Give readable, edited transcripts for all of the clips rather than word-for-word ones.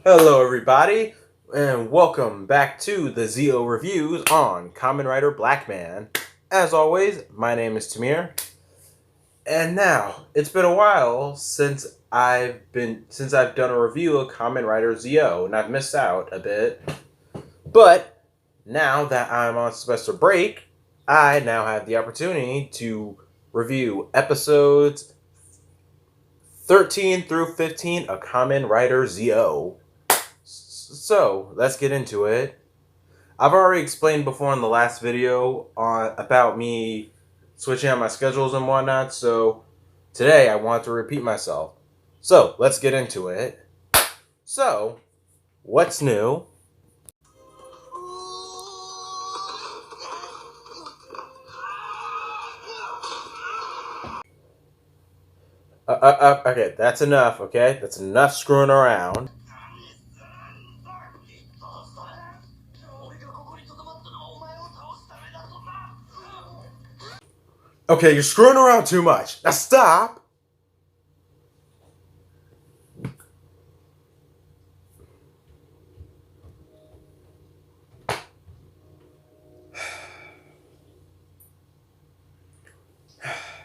Hello, everybody, and welcome back to the ZO Reviews on KamenRider Blackman. As always, my name is Tamir, and now it's been a while since I've done a review of KamenRider ZO, and I've missed out a bit. But now that I'm on semester break, I now have the opportunity to review episodes 13 through 15 of KamenRider ZO. So, let's get into it. I've already explained before in the last video about me switching out my schedules and whatnot, so today I want to repeat myself. So, let's get into it. So, what's new? Okay, that's enough, okay? That's enough screwing around. Okay, you're screwing around too much. Now stop!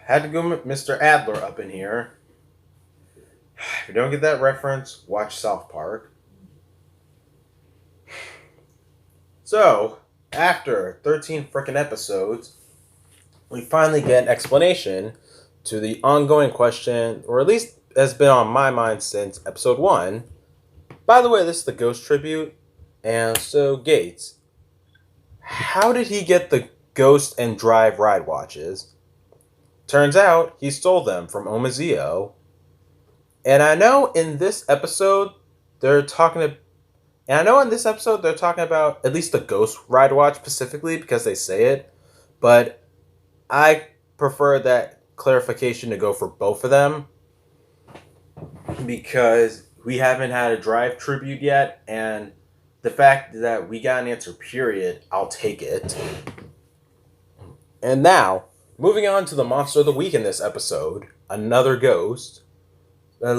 Had to go Mr. Adler up in here. If you don't get that reference, watch South Park. So, after 13 frickin' episodes, we finally get an explanation to the ongoing question, or at least has been on my mind since episode 1. By the way, this is the Ghost Tribute, and so Gates, how did he get the Ghost and Drive ride watches? Turns out he stole them from Omazeo. And I know in this episode they're talking about at least the Ghost ride watch specifically because they say it, but I prefer that clarification to go for both of them because we haven't had a Drive tribute yet, and the fact that we got an answer period, I'll take it. And now, moving on to the monster of the week in this episode, Another Ghost. I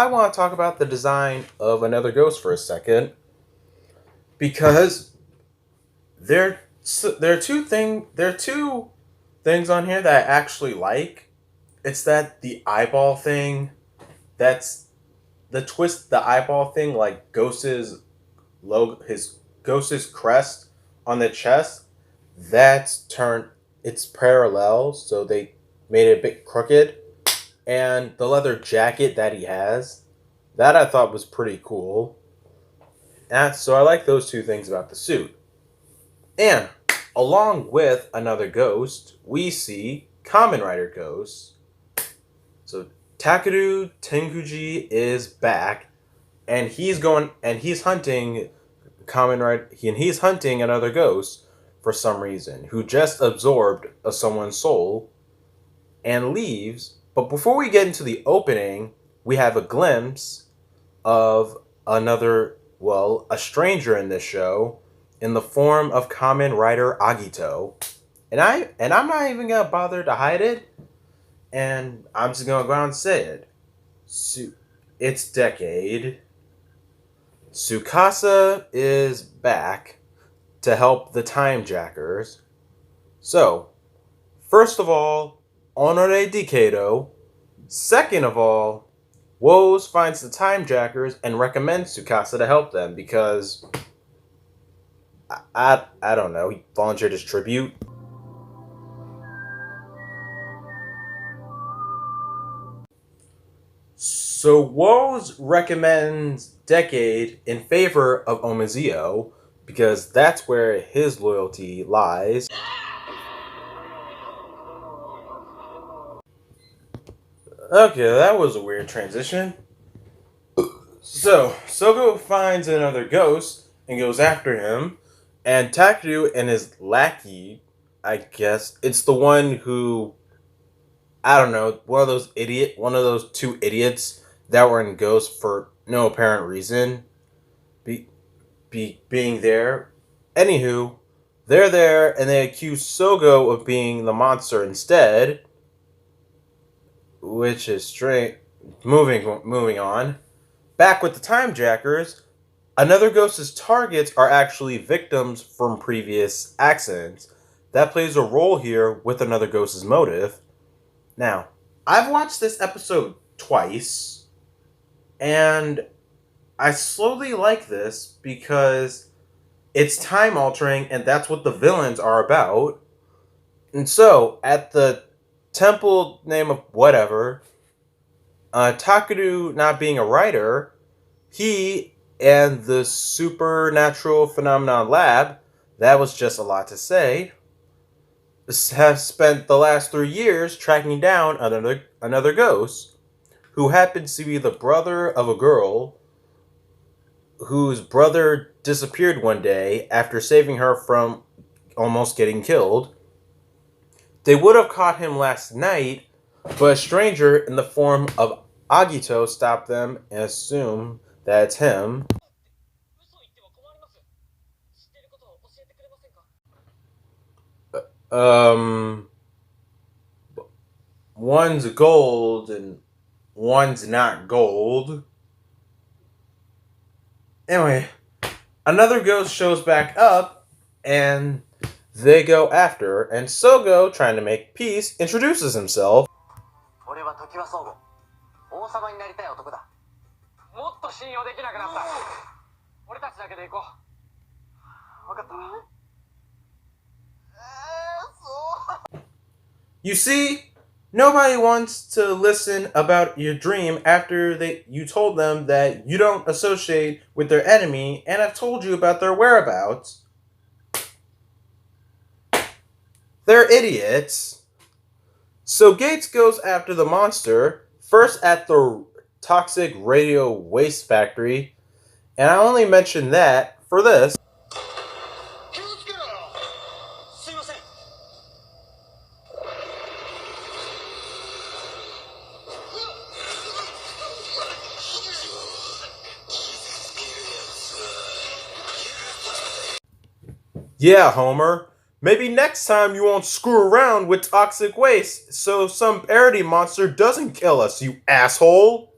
want to talk about the design of Another Ghost for a second, because there are two things on here that I actually like. It's that the eyeball thing, that's the twist, the eyeball thing, like Ghost's logo, his Ghost's crest on the chest, it's parallel, so they made it a bit crooked. And the leather jacket that he has, that I thought was pretty cool. And so I like those two things about the suit. And along with Another Ghost, we see KamenRider Ghost. So Takeru Tenkuji is back, and he's hunting he's hunting Another Ghost for some reason, who just absorbed someone's soul and leaves. But before we get into the opening, we have a glimpse of a stranger in this show in the form of KamenRider Agito. And I'm not even gonna bother to hide it, and I'm just gonna go out and say it. It's Decade. Tsukasa is back to help the Time Jackers. So, first of all, Honore Dikado. Second of all, Woes finds the Time Jackers and recommends Tsukasa to help them because I don't know, he volunteered his tribute. So Woes recommends Decade in favor of Omazeo because that's where his loyalty lies. Okay, that was a weird transition. So, Sogo finds Another Ghost and goes after him, and Takeru and his lackey, I guess, it's the one who, I don't know, one of those two idiots that were in Ghost for no apparent reason, being there. Anywho, they're there, and they accuse Sogo of being the monster instead, which is strange. Moving on. Back with the Time Jackers, Another ghost's targets are actually victims from previous accidents. That plays a role here with another ghost's motive. Now, I've watched this episode twice, and I slowly like this because it's time altering, and that's what the villains are about. And so, at the temple name of whatever, Takeru not being a writer, he and the Supernatural Phenomenon Lab, that was just a lot to say, have spent the last 3 years tracking down another ghost who happens to be the brother of a girl whose brother disappeared one day after saving her from almost getting killed. They would have caught him last night, but a stranger in the form of Agito stopped them and assumed that it's him. Um, one's gold and one's not gold. Anyway, another ghost shows back up and they go after, and Sogo, trying to make peace, introduces himself. You see, nobody wants to listen about your dream after you told them that you don't associate with their enemy and have told you about their whereabouts. They're idiots. So Gates goes after the monster, first at the toxic radio waste factory, and I only mention that for this. Yeah, Homer. Maybe next time you won't screw around with toxic waste so some parody monster doesn't kill us, you asshole!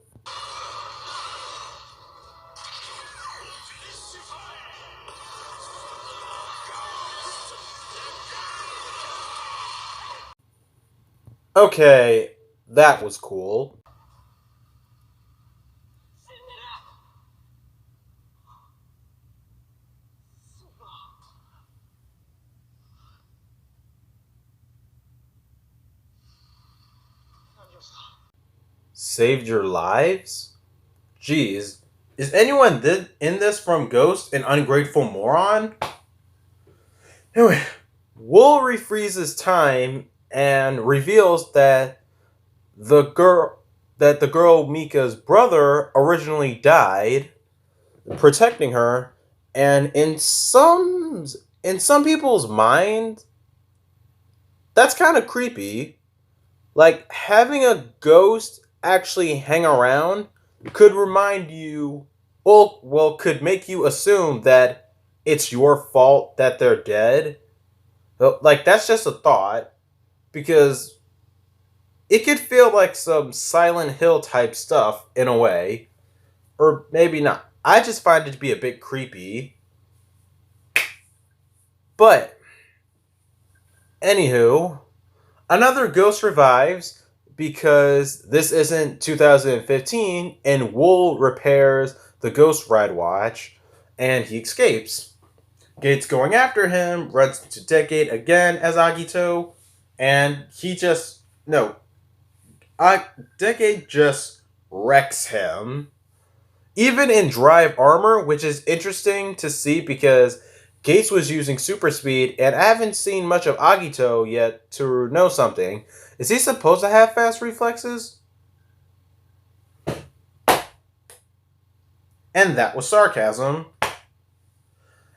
Okay, that was cool. Saved your lives? Jeez, is anyone in this from Ghost an ungrateful moron? Anyway, Wool refreezes time and reveals that the girl Mika's brother originally died, protecting her, and in some people's mind, that's kind of creepy. Like, having a ghost actually hang around could remind you, could make you assume that it's your fault that they're dead. Like, that's just a thought, because it could feel like some Silent Hill type stuff in a way, or maybe not. I just find it to be a bit creepy. But, anywho, another ghost revives because this isn't 2015 and Wool repairs the Ghost Ride watch and he escapes. Gates going after him, runs into Decade again as Agito, and Decade just wrecks him. Even in Drive Armor, which is interesting to see because Gates was using super speed, and I haven't seen much of Agito yet to know something. Is he supposed to have fast reflexes? And that was sarcasm.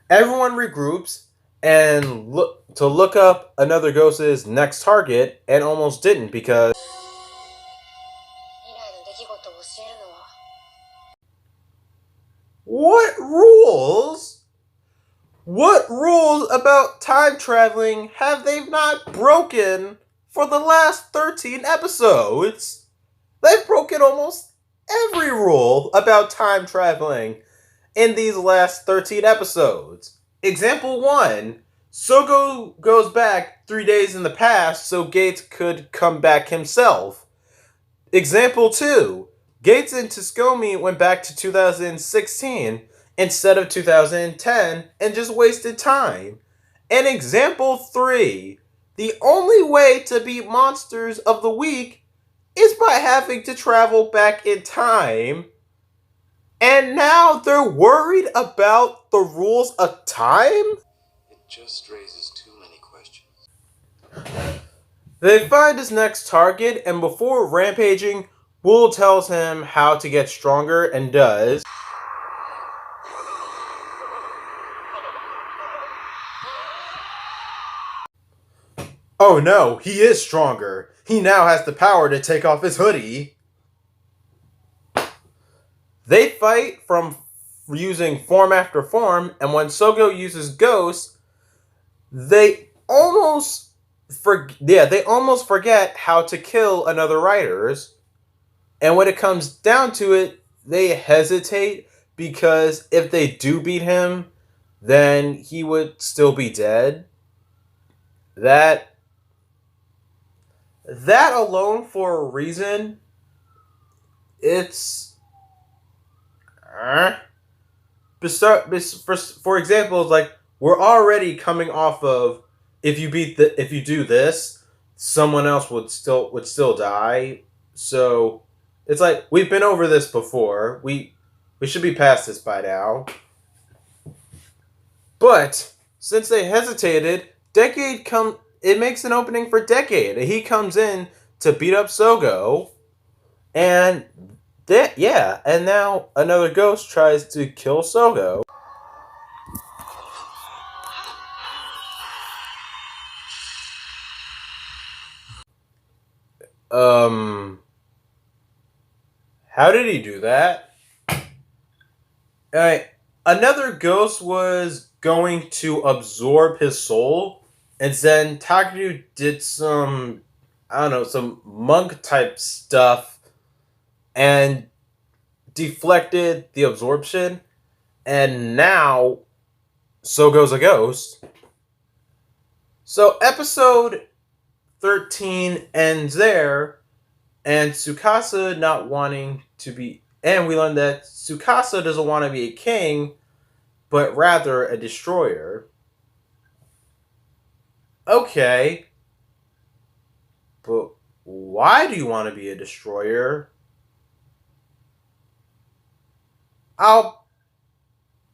Everyone regroups and look up another ghost's next target, and almost didn't because what rules? What rules about time traveling have they not broken for the last 13 episodes? They've broken almost every rule about time traveling. in these last 13 episodes. Example 1, Sogo goes back 3 days in the past so Gates could come back himself. Example 2, Gates and Tsukomi went back to 2016 instead of 2010 and just wasted time. And example 3, the only way to beat Monsters of the Week is by having to travel back in time. And now they're worried about the rules of time? It just raises too many questions. They find his next target, and before rampaging, Wool tells him how to get stronger and does. Oh no, he is stronger. He now has the power to take off his hoodie. They fight from using form after form, and when Sogo uses Ghost, they almost forget how to kill another riders. And when it comes down to it, they hesitate because if they do beat him, then he would still be dead. That alone for a reason, it's for example, it's like we're already coming off of if you do this, someone else would still die. So it's like we've been over this before. We should be past this by now. But since they hesitated, it makes an opening for Decade. He comes in to beat up Sogo, and and now another ghost tries to kill Sogo. How did he do that? Alright, another ghost was going to absorb his soul, and then Takaru did some monk type stuff and deflected the absorption, and now Sogo's a ghost. So episode 13 ends there, and Tsukasa not wanting to be, and we learn that Tsukasa doesn't want to be a king, but rather a destroyer. Okay, but why do you want to be a destroyer? I'm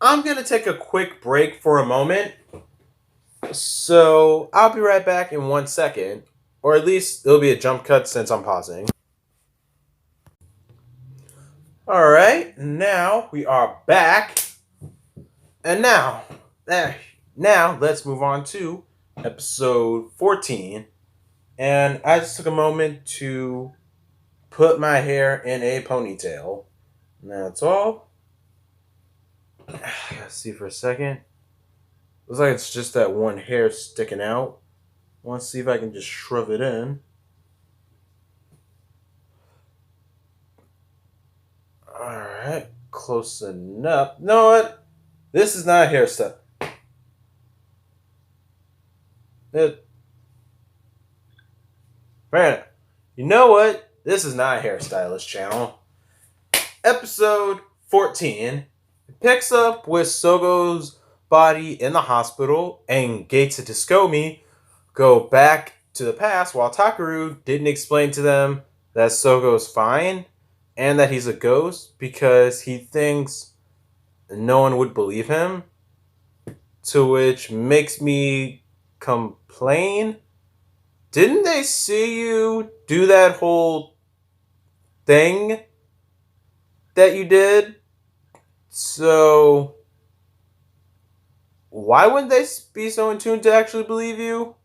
gonna take a quick break for a moment, so I'll be right back in 1 second, or at least it'll be a jump cut since I'm pausing. Alright, now we are back. And now let's move on to episode 14. And I just took a moment to put my hair in a ponytail. That's all. Let's see for a second. Looks like it's just that one hair sticking out. Let's see if I can just shove it in. Alright, close enough. You know what? This is not a hairstyle. Man, you know what? This is not a hairstylist channel. Episode 14 picks up with Sogo's body in the hospital, and Gates and Tsukomi go back to the past while Takaru didn't explain to them that Sogo's fine and that he's a ghost because he thinks no one would believe him. To which makes me complain. Didn't they see you do that whole thing that you did? So why wouldn't they be so in tune to actually believe you?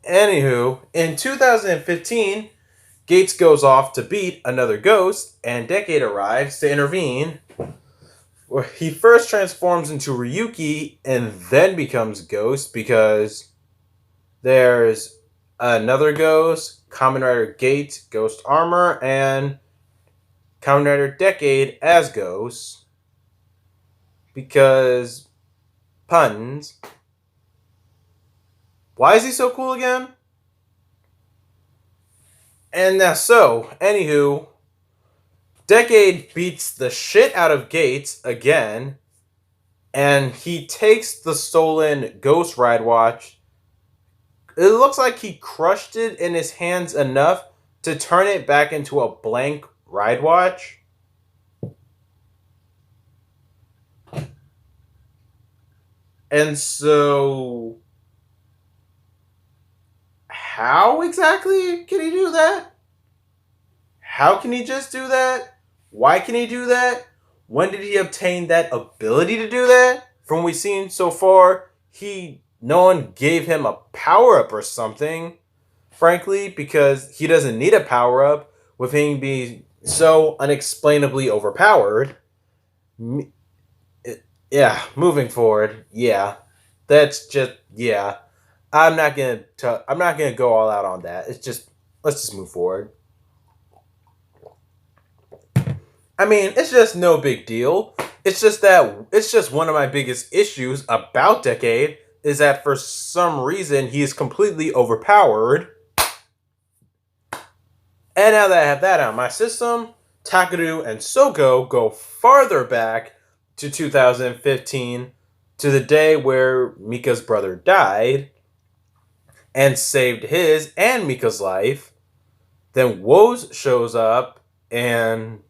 Anywho, in 2015, Gates goes off to beat another ghost, and Decade arrives to intervene. Where he first transforms into Ryuki and then becomes Ghost because there's another ghost, KamenRider Gate, Ghost Armor, and KamenRider Decade as Ghost because puns. Why is he so cool again? And anywho, Decade beats the shit out of Gates again, and he takes the stolen Ghost Ride Watch. It looks like he crushed it in his hands enough to turn it back into a blank ride watch. And so, how exactly can he do that? How can he just do that? Why can he do that? When did he obtain that ability to do that? From what we've seen so far, no one gave him a power up or something, frankly, because he doesn't need a power up with him being so unexplainably overpowered. Yeah, moving forward, yeah, that's just yeah. I'm not gonna go all out on that. Let's just move forward. I mean, it's just no big deal. It's just one of my biggest issues about Decade is that for some reason he is completely overpowered. And now that I have that out of my system, Takaru and Sogo go farther back to 2015 to the day where Mika's brother died and saved his and Mika's life. Then Woz shows up and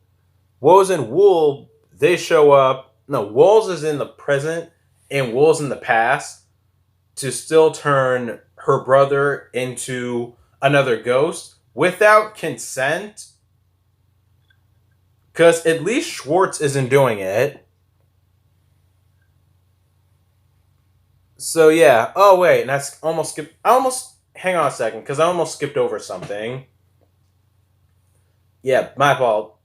Woz and Wool, they show up. No, Woz is in the present and Wool's in the past to still turn her brother into another ghost without consent. Because at least Schwartz isn't doing it. So yeah. Oh wait, and that's almost skipped. Hang on a second, because I almost skipped over something. Yeah, my fault.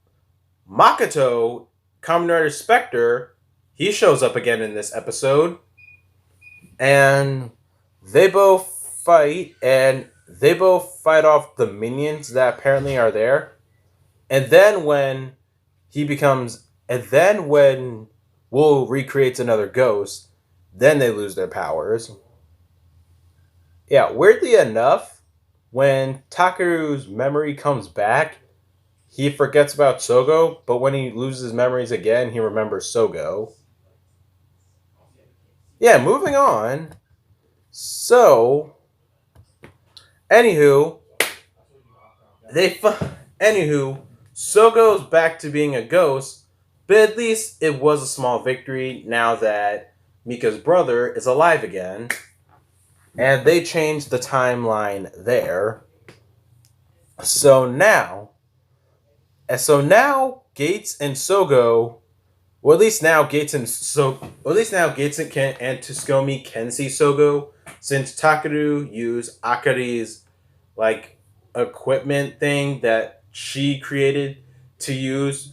Makoto, KamenRider Spectre, he shows up again in this episode. And they both fight off the minions that apparently are there. And then when Wool recreates another ghost, then they lose their powers. Yeah, weirdly enough, when Takaru's memory comes back, he forgets about Sogo, but when he loses memories again, he remembers Sogo. Yeah, moving on. So, anywho, Sogo's back to being a ghost, but at least it was a small victory now that Mika's brother is alive again. And they changed the timeline there. So now Gates and Sogo, or at least now Gates and Tsugomi can see Sogo, since Takaru used Akari's like equipment thing that she created to use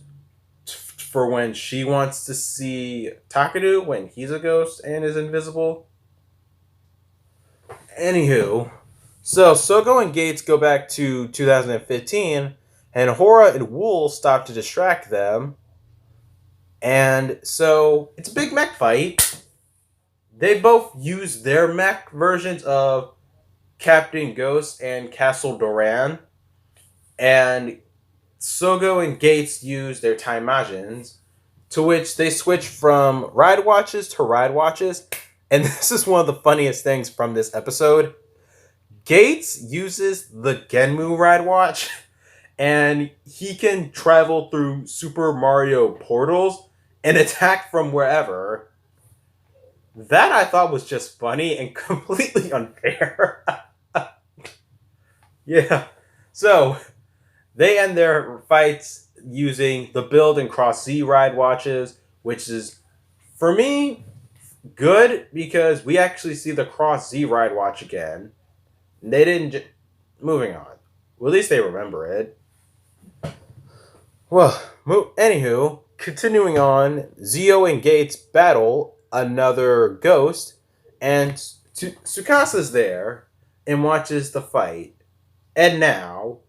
for when she wants to see Takaru when he's a ghost and is invisible. Anywho, so Sogo and Gates go back to 2015, and Hora and Wool stop to distract them. And so it's a big mech fight. They both use their mech versions of Captain Ghost and Castle Doran. And Sogo and Gates use their time machines, to which they switch from ride watches to ride watches. And this is one of the funniest things from this episode. Gates uses the Genmu ride watch, and he can travel through Super Mario portals and attack from wherever. That I thought was just funny and completely unfair. Yeah. So, they end their fights using the Build and Cross Z ride watches, which is, for me, good because we actually see the Cross Z ride watch again. They didn't. Moving on. Well, at least they remember it. Well, anywho, continuing on, Zio and Gates battle another ghost, and Tsukasa's there and watches the fight. And now,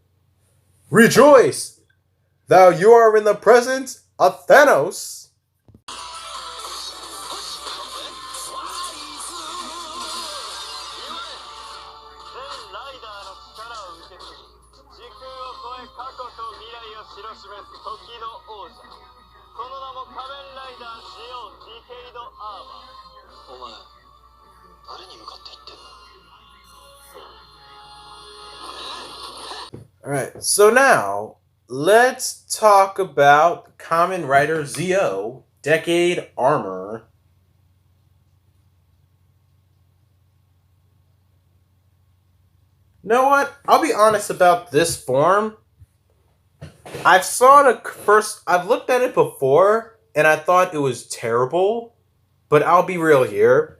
rejoice! Thou you are in the presence of Thanos. Alright, so now let's talk about KamenRider ZO Decade Armor. You know what? I'll be honest about this form. I've looked at it before and I thought it was terrible, but I'll be real here.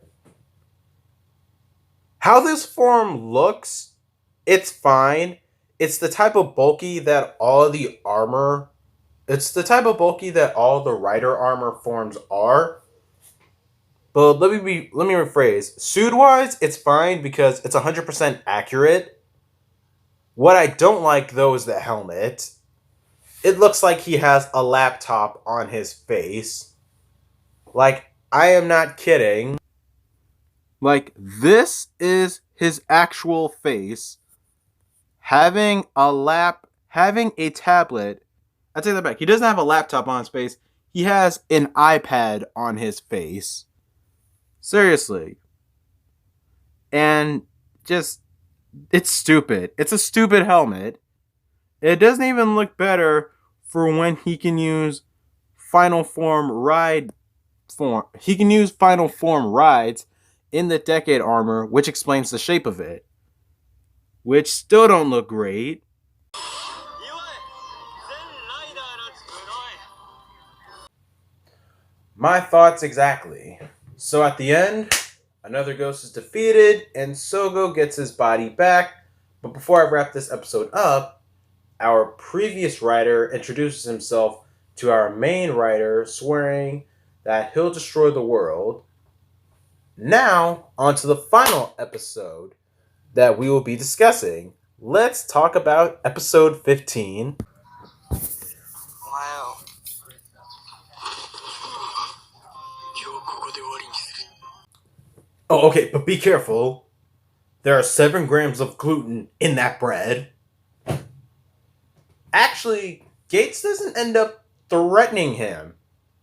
How this form looks, it's fine. It's the type of bulky that all the rider armor forms are. But let me rephrase. Suit wise, it's fine because it's 100% accurate. What I don't like though is the helmet. It looks like he has a laptop on his face. Like, I am not kidding. Like, this is his actual face. Having a tablet. I take that back. He doesn't have a laptop on his face. He has an iPad on his face. Seriously. And just, it's stupid. It's a stupid helmet. It doesn't even look better for when he can use Final Form rides in the Decade Armor, which explains the shape of it, which still don't look great. My thoughts exactly. So at the end, another ghost is defeated, and Sogo gets his body back. But before I wrap this episode up, our previous writer introduces himself to our main writer, swearing that he'll destroy the world. Now, on to the final episode that we will be discussing. Let's talk about episode 15. Wow. Oh, okay, but be careful. There are 7 grams of gluten in that bread. Actually, Gates doesn't end up threatening him.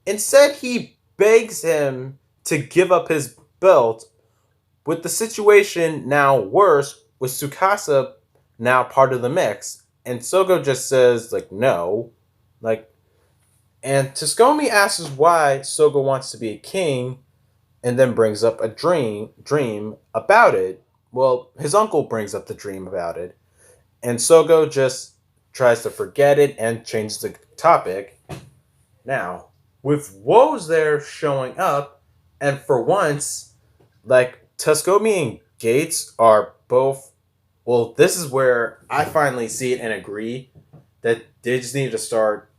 Instead, he begs him to give up his belt, with the situation now worse, with Tsukasa now part of the mix. And Sogo just says, like, no. And Tsutomi asks why Sogo wants to be a king, and then brings up a dream about it. Well, his uncle brings up the dream about it. And Sogo just tries to forget it and changes the topic. Now, with Woes there showing up, and for once, like, Tsutomi and Gates are both... Well, this is where I finally see it and agree that they just need to start...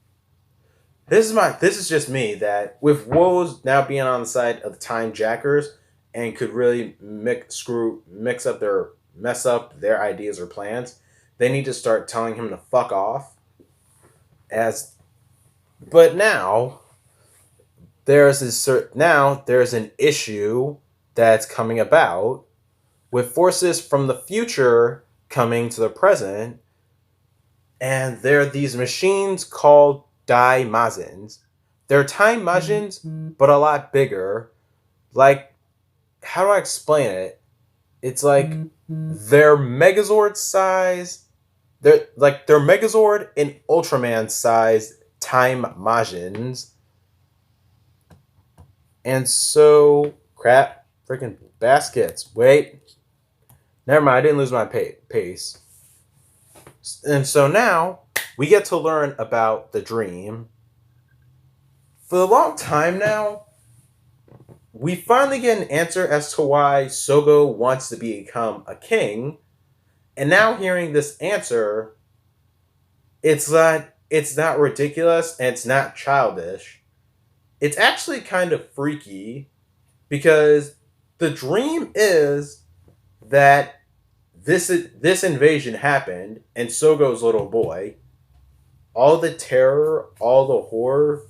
This is just me, that with Woes now being on the side of the Time Jackers and could really mess up their ideas or plans, they need to start telling him to fuck off. But now there's an issue that's coming about with forces from the future coming to the present, and there are these machines called Daimazins. They're time machines, but a lot bigger. Like, how do I explain it? It's like they're Megazord size. They're Megazord and Ultraman size time machines. And so, crap, freaking baskets. Wait. Never mind, I didn't lose my pace. And so now, we get to learn about the dream. For a long time now, we finally get an answer as to why Sogo wants to become a king. And now hearing this answer, it's not ridiculous and it's not childish. It's actually kind of freaky, because the dream is that this invasion happened and Sogo's little boy. all the terror, all the horror,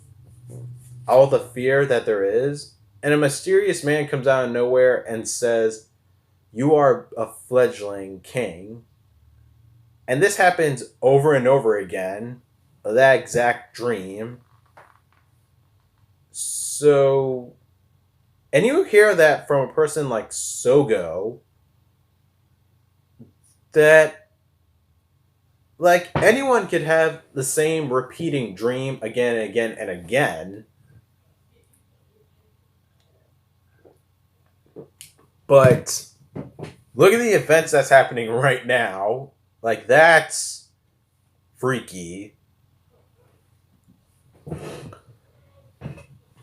all the fear that there is, and a mysterious man comes out of nowhere and says, "You are a fledgling king." And this happens over and over again, that exact dream. So, and you hear that from a person like Sogo, that like anyone could have the same repeating dream again and again and again, but look at the events that's happening right now. Like, that's freaky.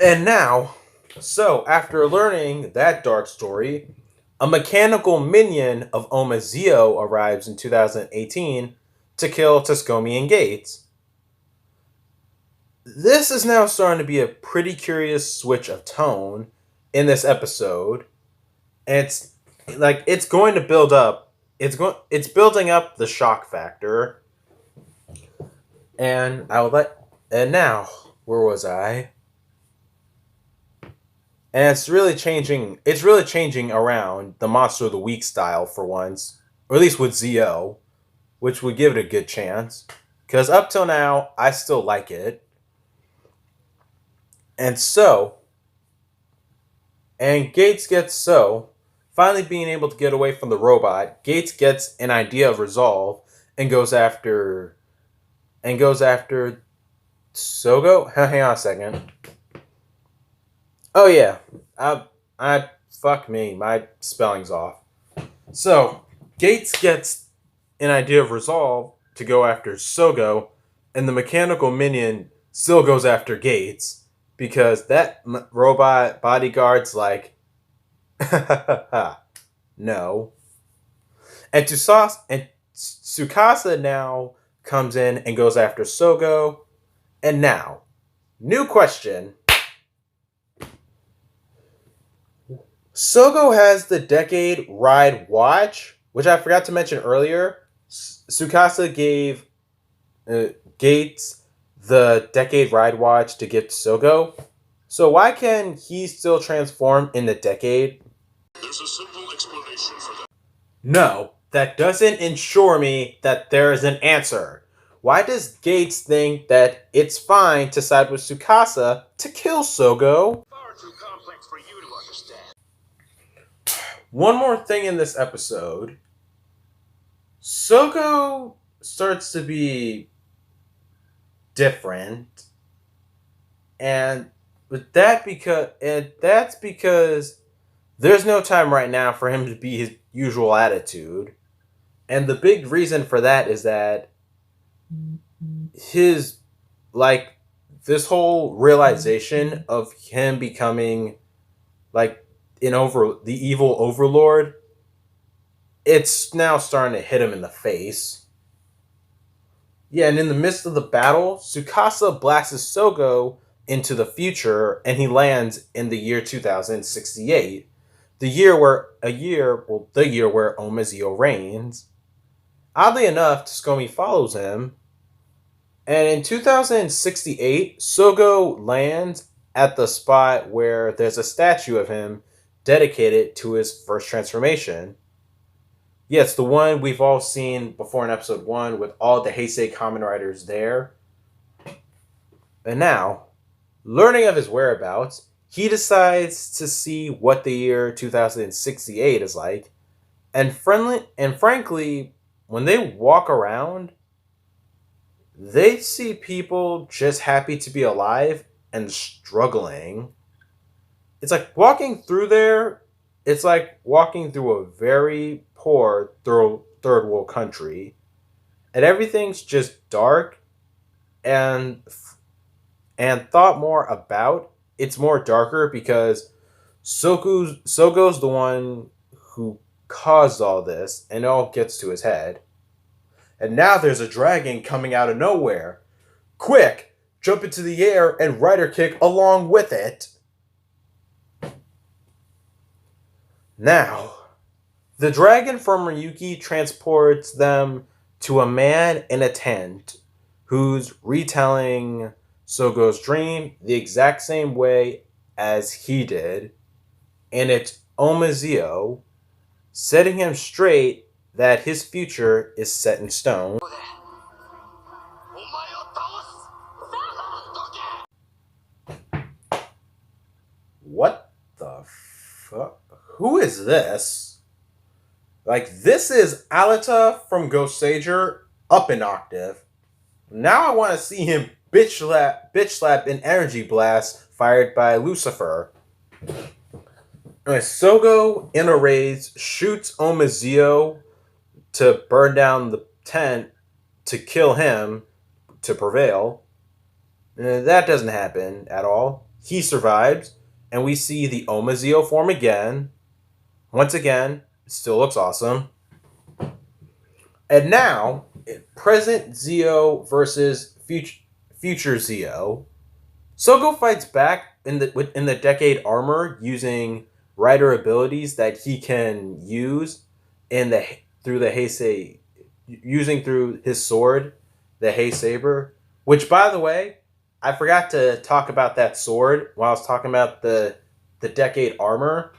And now, so after learning that dark story, a mechanical minion of Omazeo arrives in 2018 to kill Tascomi and Gates. This is now starting to be a pretty curious switch of tone in this episode. And it's going to build up. It's building up the shock factor. And and now, where was I? And it's really changing around the Monster of the Week style for once. Or at least with ZO, which would give it a good chance. Because up till now, I still like it. And so, and Gates gets finally being able to get away from the robot, Gates gets an idea of resolve and goes after Sogo. Hang on a second. Oh yeah, I fuck me, my spelling's off. So Gates gets an idea of resolve to go after Sogo, and the mechanical minion still goes after Gates because that robot bodyguard's like, no. And Tsukasa now comes in and goes after Sogo. And now, new question. Sogo has the Decade Ride Watch, which I forgot to mention earlier. Tsukasa gave Gates the Decade Ride Watch to give to Sogo. So why can he still transform in the Decade? There's a simple explanation for that. No, that doesn't ensure me that there is an answer. Why does Gates think that it's fine to side with Tsukasa to kill Sogo? Far too complex for you to understand. One more thing in this episode. Sogo starts to be different. And that's because there's no time right now for him to be his usual attitude. And the big reason for that is that his like this whole realization of him becoming like the evil overlord, it's now starting to hit him in the face. Yeah, and in the midst of the battle, Tsukasa blasts Sogo into the future and he lands in the year 2068, the year where Omazeo reigns. Oddly enough, Tsukomi follows him, and in 2068, Sogo lands at the spot where there's a statue of him dedicated to his first transformation. Yeah, it's the one we've all seen before in episode 1 with all the Heisei Kamen Riders there. And now, learning of his whereabouts, he decides to see what the year 2068 is like. And frankly, when they walk around, they see people just happy to be alive and struggling. It's like walking through there, it's like walking through a very poor third world country. And everything's just dark and thought more about. It's more darker because Sogo's the one who caused all this, and it all gets to his head. And now there's a dragon coming out of nowhere. Quick, jump into the air and rider kick along with it. Now, the dragon from Ryuki transports them to a man in a tent who's retelling Sogo's dream the exact same way as he did, and it's Omazeo setting him straight that his future is set in stone. What the fuck? Who is this? Like, this is Alita from Ghost Sager up an octave. Now I want to see him bitch slap an energy blast fired by Lucifer. Anyway, Sogo in a rage shoots Omazeo to burn down the tent to kill him to prevail. That doesn't happen at all. He survives, and we see the Omazeo form again. Once again, it still looks awesome. And now, present Zeo versus future Zeo. Sogo fights back in the Decade armor using rider abilities that he can use through the Heisei, using through his sword, the Heisei, which, by the way, I forgot to talk about that sword while I was talking about the Decade armor.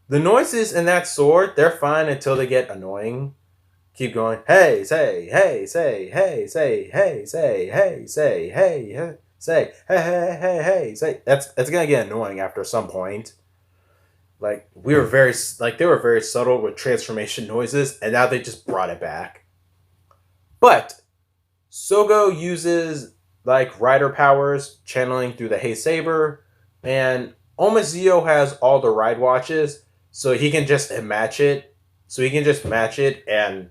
The noises in that sword, they're fine until they get annoying. Keep going. Hey, say, hey, say, hey, say, hey, say, hey, say, hey, hey, say, hey, hey, hey, hey, say. That's gonna get annoying after some point. Like they were very subtle with transformation noises, and now they just brought it back. But Sogo uses like rider powers, channeling through the Heisei, and Omazeo has all the ride watches, so he can just match it. So he can just match it and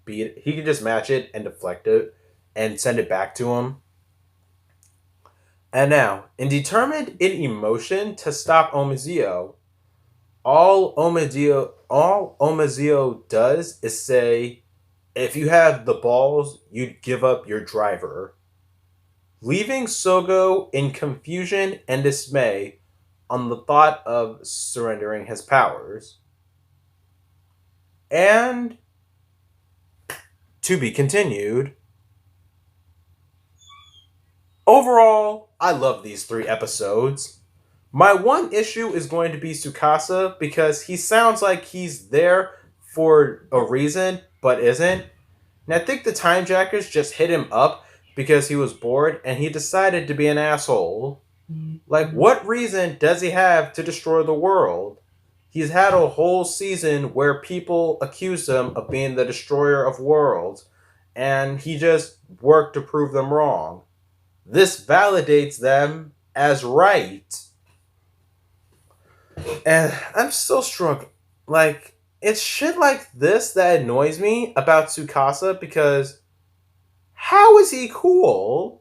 he can just match it and deflect it and send it back to him. And now, determined in emotion to stop Omazeo, all Omazeo does is say, if you have the balls, you'd give up your driver, leaving Sogo in confusion and dismay on the thought of surrendering his powers. And to be continued. Overall, I love these 3 episodes. My one issue is going to be Tsukasa because he sounds like he's there for a reason, but isn't. And I think the Time Jackers just hit him up because he was bored and he decided to be an asshole. Like, what reason does he have to destroy the world? He's had a whole season where people accuse him of being the destroyer of worlds, and he just worked to prove them wrong. This validates them as right. And I'm still struggling. Like, it's shit like this that annoys me about Tsukasa because how is he cool?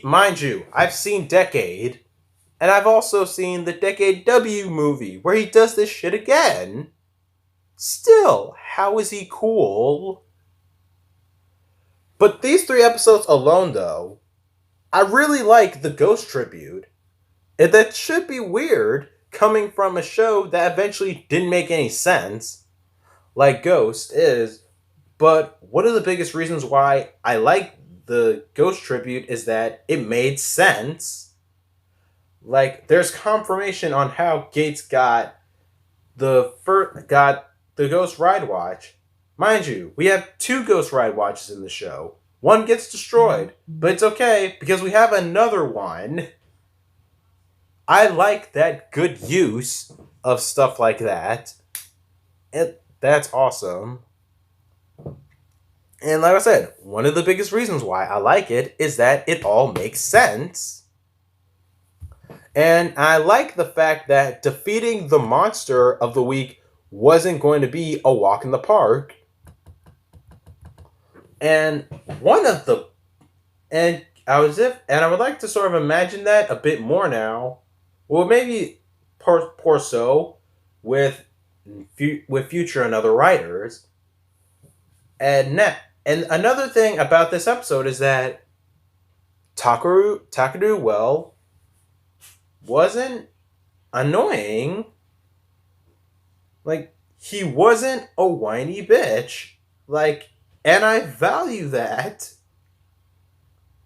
Mind you, I've seen Decade, and I've also seen the Decade W movie where he does this shit again. Still, how is he cool? But these 3 episodes alone, though, I really like the Ghost tribute. And that should be weird coming from a show that eventually didn't make any sense, like Ghost is. But one of the biggest reasons why I like the Ghost tribute is that it made sense. Like, there's confirmation on how Gates got the Ghost Ride Watch. Mind you, we have 2 Ghost Ride Watches in the show. One gets destroyed, but it's okay because we have another one. I like that good use of stuff like that. That's awesome. And like I said, one of the biggest reasons why I like it is that it all makes sense. And I like the fact that defeating the monster of the week wasn't going to be a walk in the park. And I would like to sort of imagine that a bit more now. Well, maybe poor so with future and other writers. And another thing about this episode is that Takeru wasn't annoying. Like, he wasn't a whiny bitch. Like, And I value that.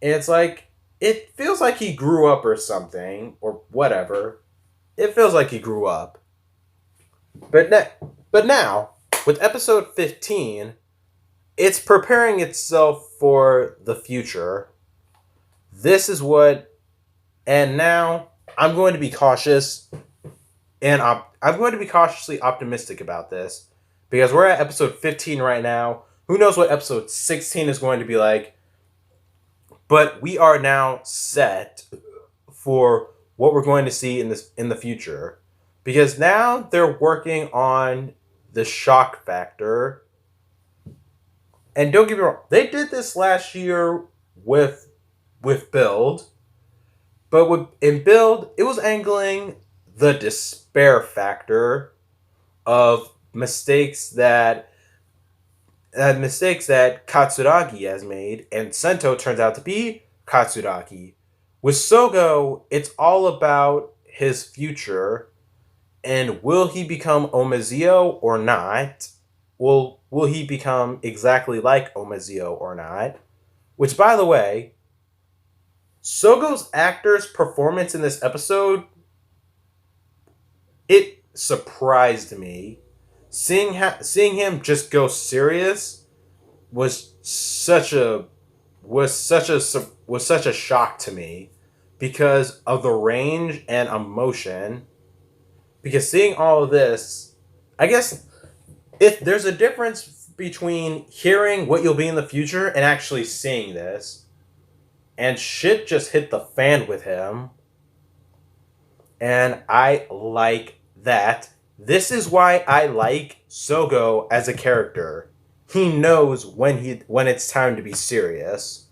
And it's like, it feels like he grew up or something, or whatever. It feels like he grew up. But now, with episode 15, it's preparing itself for the future. This is what, and now I'm going to be cautious, and I'm going to be cautiously optimistic about this because we're at episode 15 right now. Who knows what episode 16 is going to be like? But we are now set for what we're going to see in the future because now they're working on the shock factor. And don't get me wrong, they did this last year with Build, but in Build, it was angling the despair factor of mistakes that Katsuragi has made, and Sento turns out to be Katsuragi. With Sogo, it's all about his future, and will he become Omezio or not? Will he become exactly like Omezio or not? Which, by the way, Sogo's actor's performance in this episode, it surprised me. Seeing him just go serious was such a shock to me because of the range and emotion. Because seeing all of this, I guess if there's a difference between hearing what you'll be in the future and actually seeing this, and shit just hit the fan with him, and I like that. This is why I like Sogo as a character. He knows when it's time to be serious.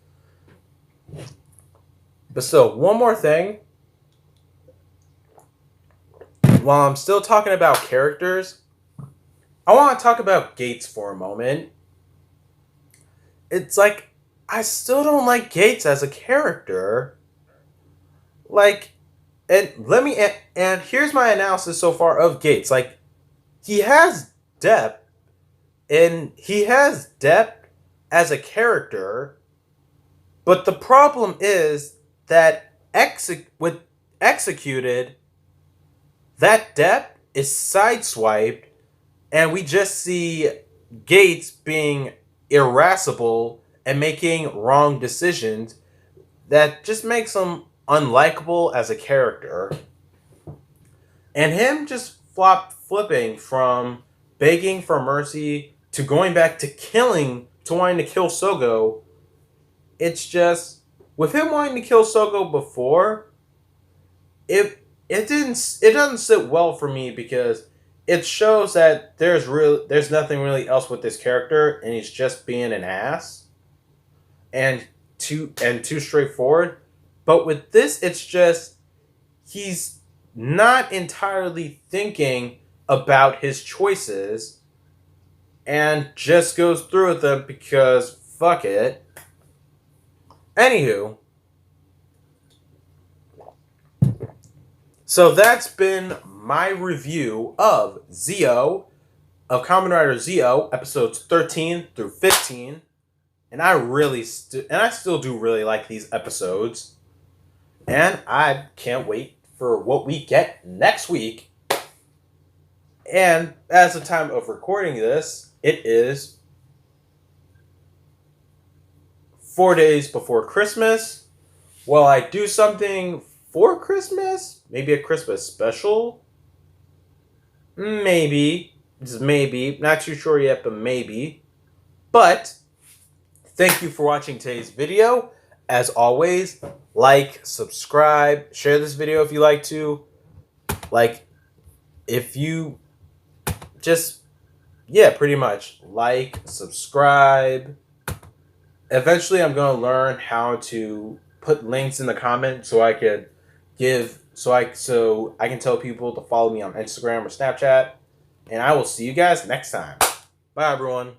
But still, one more thing. While I'm still talking about characters, I want to talk about Gates for a moment. It's like, I still don't like Gates as a character. Like, and here's my analysis so far of Gates. Like, he has depth, and he has depth as a character, but the problem is that executed, that depth is sideswiped, and we just see Gates being irascible and making wrong decisions that just makes him unlikable as a character. And him just flipping from begging for mercy to going back to wanting to kill Sogo. It's just, with him wanting to kill Sogo before, it doesn't sit well for me because it shows that there's nothing really else with this character and he's just being an ass and too straightforward. But with this, it's just he's not entirely thinking about his choices and just goes through with them because fuck it. Anywho, so that's been my review of KamenRider Zio, episodes 13 through 15. And I still do really like these episodes. And I can't wait for what we get next week. And as the time of recording this, it is 4 days before Christmas. Will I do something for Christmas? Maybe a Christmas special? Maybe. Just maybe. Not too sure yet, but maybe. But thank you for watching today's video. As always, like, subscribe, share this video if you like to. Like, if you just, yeah, pretty much. Like, subscribe. Eventually, I'm going to learn how to put links in the comments so I can so I can tell people to follow me on Instagram or Snapchat. And I will see you guys next time. Bye, everyone.